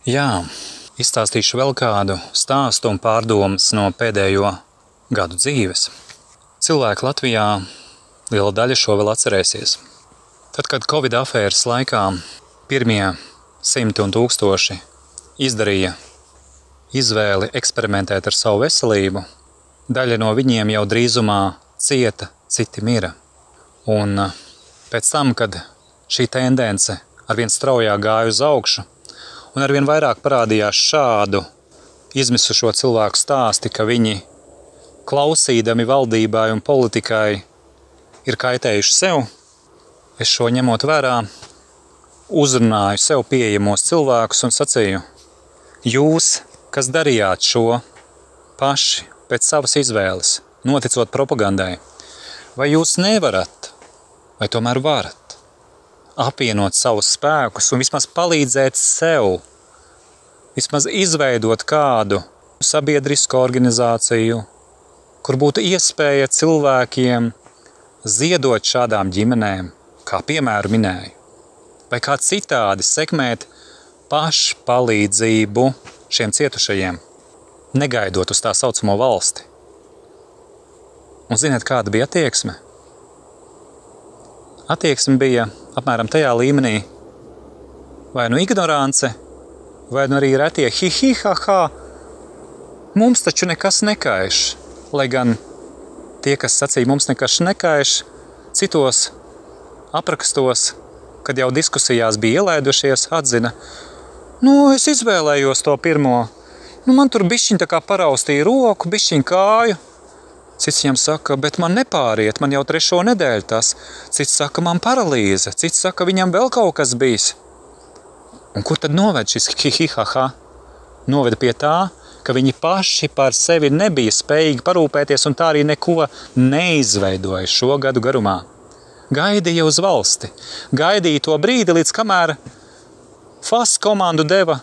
Jā, izstāstīšu vēl kādu stāstu un pārdomas no pēdējo gadu dzīves. Cilvēki Latvijā liela daļa šo vēl atcerēsies. Tad, kad Covid afēras laikā pirmie 100 un 1000 izdarīja izvēli eksperimentēt ar savu veselību, daļa no viņiem jau drīzumā cieta, citi mira. Un pēc tam, kad šī tendence arvien straujāk gāja uz augšu, un arvien vairāk parādījās šādu izmisušo cilvēku stāsti, ka viņi, klausīdami valdībai un politikai, ir kaitējuši sev, es šo ņemot vērā, uzrunāju sev pieejamos cilvēkus un sacīju: jūs, kas darījāt šo paši pēc savas izvēles, noticot propagandai, vai jūs nevarat, vai tomēr varat apvienot savus spēkus un vismaz palīdzēt sev, vismaz izveidot kādu sabiedrisku organizāciju, kur būtu iespēja cilvēkiem ziedot šādām ģimenēm, kā piemēru minēju, vai kā citādi sekmēt pašpalīdzību šiem cietušajiem, negaidot uz tā saucamo valsti. Un ziniet, kāda bija attieksme? Attieksme bija apmēram tajā līmenī, vai nu ignorance, vai nu arī retie hi-hi-ha-ha, mums taču nekas nekaiš, lai gan tie, kas sacīja mums nekas nekaiš, citos aprakstos, kad jau diskusijās bija ielaidušies, atzina: es izvēlējos to pirmo, man tur bišķiņ tā kā paraustīja roku, bišķiņ kāju. Cits viņam saka: bet man nepāriet, man jau 3. nedēļu tas. Cits saka: man paralīze. Cits saka: viņam vēl kaut kas bijis. Un kur tad noved šis hi-hi-ha-ha? Noveda pie tā, ka viņi paši par sevi nebija spējīgi parūpēties un tā arī neko neizveidoja šo gadu garumā. Gaidīja uz valsti. Gaidīja to brīdi, līdz kamēr FAS komandu deva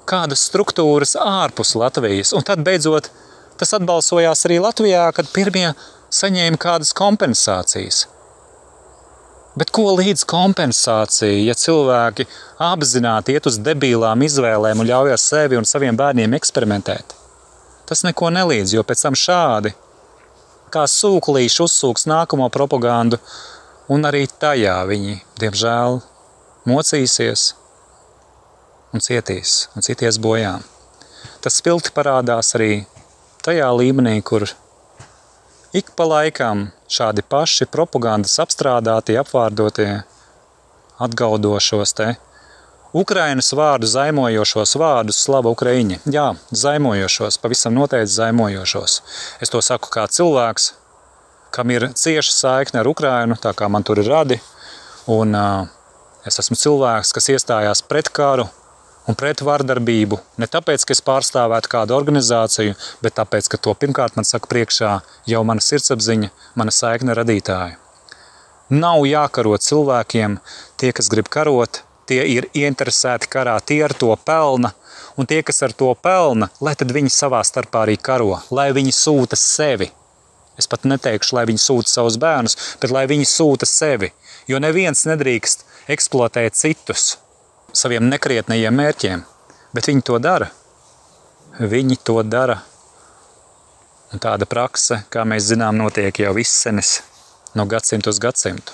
kādas struktūras ārpus Latvijas. Un tad beidzot tas atbalsojās arī Latvijā, kad pirmie saņēma kādas kompensācijas. Bet ko līdz kompensācija, ja cilvēki apzināti iet uz debilām izvēlēm un ļauj ar sevi un saviem bērniem eksperimentēt? Tas neko nelīdz, jo pēc tam šādi, kā sūklīši uzsūks nākamo propagandu, un arī tajā viņi, diemžēl, mocīsies un cietīs un cities bojā. Tas spilgti parādās arī tajā līmenī, kur ik pa laikam šādi paši propagandas apstrādātie, apvārdotie, atgaudošos te Ukrainas vārdu zaimojošos vārdus slava Ukraiņi. Jā, zaimojošos, pavisam noteikti zaimojošos. Es to saku kā cilvēks, kam ir cieša saikne ar Ukrainu, tā kā man tur ir radi, un es esmu cilvēks, kas iestājās pret karu un pret vardarbību, ne tāpēc, ka es pārstāvētu kādu organizāciju, bet tāpēc, ka to pirmkārt man saka priekšā jau mana sirdsapziņa, mana saikne radītāja. Nav jākaro cilvēkiem, tie, kas grib karot, tie ir ieinteresēti karā, tie ar to pelna, un tie, kas ar to pelna, lai tad viņi savā starpā arī karo, lai viņi sūta sevi. Es pat neteikšu, lai viņi sūta savus bērnus, bet lai viņi sūta sevi, jo neviens nedrīkst eksploatēt citus saviem nekrietnajiem mērķiem, bet viņi to dara. Viņi to dara. Un tāda prakse, kā mēs zinām, notiek jau izsenis no gadsimtu uz gadsimtu.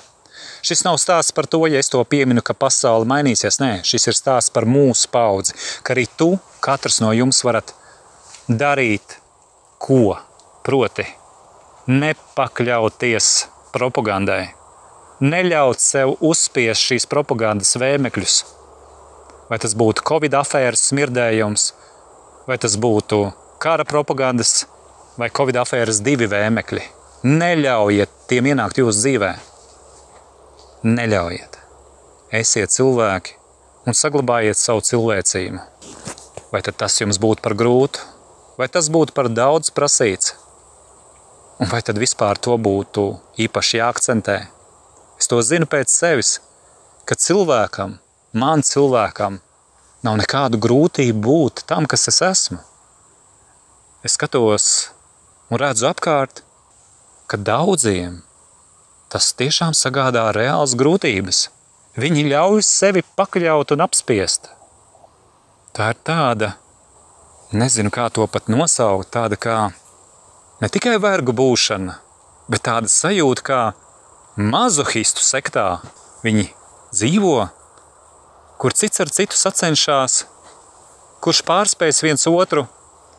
Šis nav stāsts par to, ja es to pieminu, ka pasaule mainīsies. Nē, šis ir stāsts par mūsu paudzi, ka arī tu, katrs no jums varat darīt ko? Proti, nepakļauties propagandai, neļaut sev uzspiest šīs propagandas vēmekļus. Vai tas būtu Covid afēras smirdējums, vai tas būtu kara propagandas vai Covid afēras 2 vēmekļi. Neļaujiet tiem ienākt jūsu dzīvē. Neļaujiet. Esiet cilvēki un saglabājiet savu cilvēcību. Vai tad tas jums būtu par grūtu, vai tas būtu par daudz prasīts? Un vai tad vispār to būtu īpaši jāakcentē? Es to zinu pēc sevis, ka cilvēkam, man cilvēkam, nav nekādu grūtību būt tam, kas es esmu. Es skatos un redzu apkārt, ka daudziem tas tiešām sagādā reāls grūtības. Viņi ļauj sevi pakļaut un apspiest. Tā ir tāda, nezinu, kā to pat nosaukt, tāda kā ne tikai vergu būšana, bet tāda sajūta, kā mazohistu sektā viņi dzīvo, kur cits ar citu sacenšās, kurš pārspējas viens otru,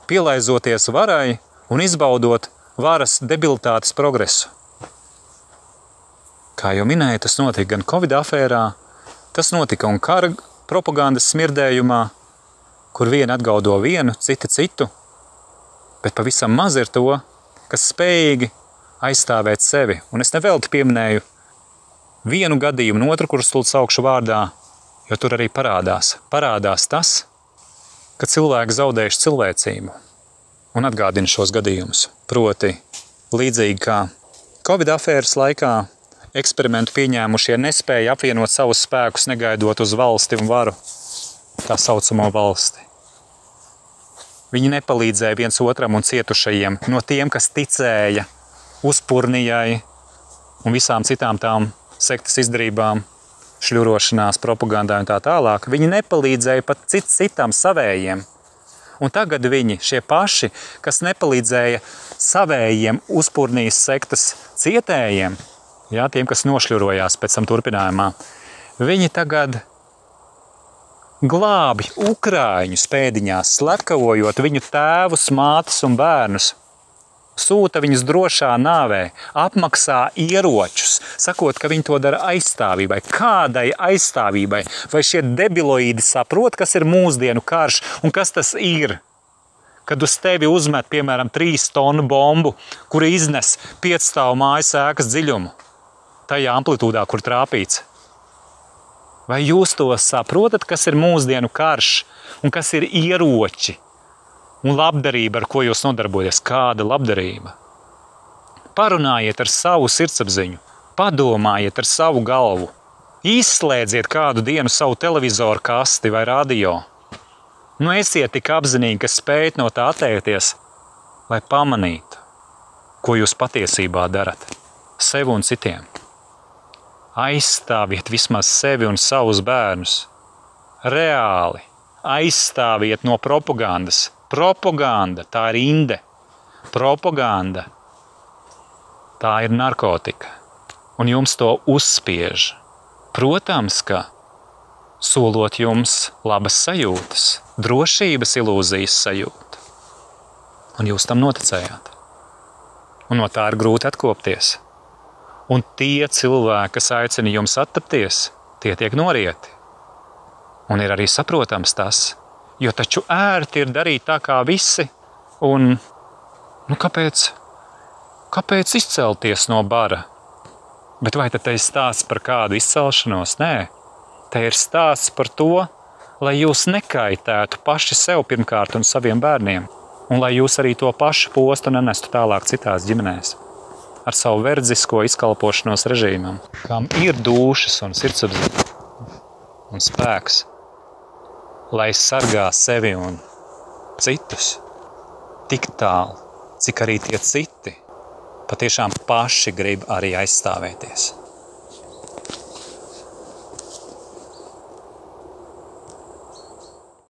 pielaizoties varai un izbaudot varas debilitātes progresu. Kā jau minēju, tas notika gan Covid afērā, tas notika un kara propagandas smirdējumā, kur vieni atgaudo vienu, citi citu, bet pavisam maz ir to, kas spējīgi aizstāvēt sevi. Un es nevelti pieminēju vienu gadījumu un otru, kurus tūlīt saukšu vārdā, jo tur arī parādās tas, ka cilvēki zaudējuši cilvēcību un atgādina šos gadījumus. Proti, līdzīgi kā Covid afēras laikā eksperimentu pieņēmušie nespēja apvienot savus spēkus, negaidot uz valsti un varu, tā saucamo valsti. Viņi nepalīdzēja viens otram un cietušajiem no tiem, kas ticēja uzpurnijai un visām citām tām sektas izdarībām, šļurošanās, propagandai un tā tālāk. Viņi nepalīdzēja pat citam savējiem. Un tagad viņi, šie paši, kas nepalīdzēja savējiem uzpurnijas sektas cietējiem, jā, tiem, kas nošļurojās pēc tam turpinājumā, viņi tagad glābi ukrāņus pēdiņās, slepkavojot viņu tēvus, mātes un bērnus. Sūta viņus drošā nāvē, apmaksā ieročus, sakot, ka viņi to dara aizstāvībai. Kādai aizstāvībai? Vai šie debiloīdi saprot, kas ir mūsdienu karš un kas tas ir? Kad uz tevi uzmet, piemēram, 3 tonu bombu, kura iznes 5 stāvu mājas ēkas dziļumu, tajā amplitūdā, kur trāpīts. Vai jūs to saprotat, kas ir mūsdienu karš un kas ir ieroči? Un labdarība, ar ko jūs nodarbojaties, kāda labdarība? Parunājiet ar savu sirdsapziņu, padomājiet ar savu galvu, izslēdziet kādu dienu savu televizoru kasti vai radio. Nu esiet tik apzinīgi, ka spējat no tā atteikties, lai pamanītu, ko jūs patiesībā darat, sev un citiem. Aizstāviet vismaz sevi un savus bērnus. Reāli aizstāviet no propagandas. Propaganda, tā ir inde. Propaganda, tā ir narkotika. Un jums to uzspiež. Protams, ka solot jums labas sajūtas, drošības ilūzijas sajūta. Un jūs tam noticējāt. Un no tā ir grūti atkopties. Un tie cilvēki, kas aicina jums attapties, tie tiek norieti. Un ir arī saprotams tas, jo taču ērti ir darīt tā kā visi, un kāpēc izcelties no bara? Bet vai tad te ir stāsts par kādu izcelšanos? Nē, te ir stāsts par to, lai jūs nekaitētu paši sev pirmkārt un saviem bērniem, un lai jūs arī to pašu postu nenestu tālāk citās ģimenēs ar savu verdzisko izkalpošanos režīmam, kam ir dūšas un sirdsapziņa un spēks, lai sargā sevi un citus tik tālu, cik arī tie citi patiešām paši grib arī aizstāvēties.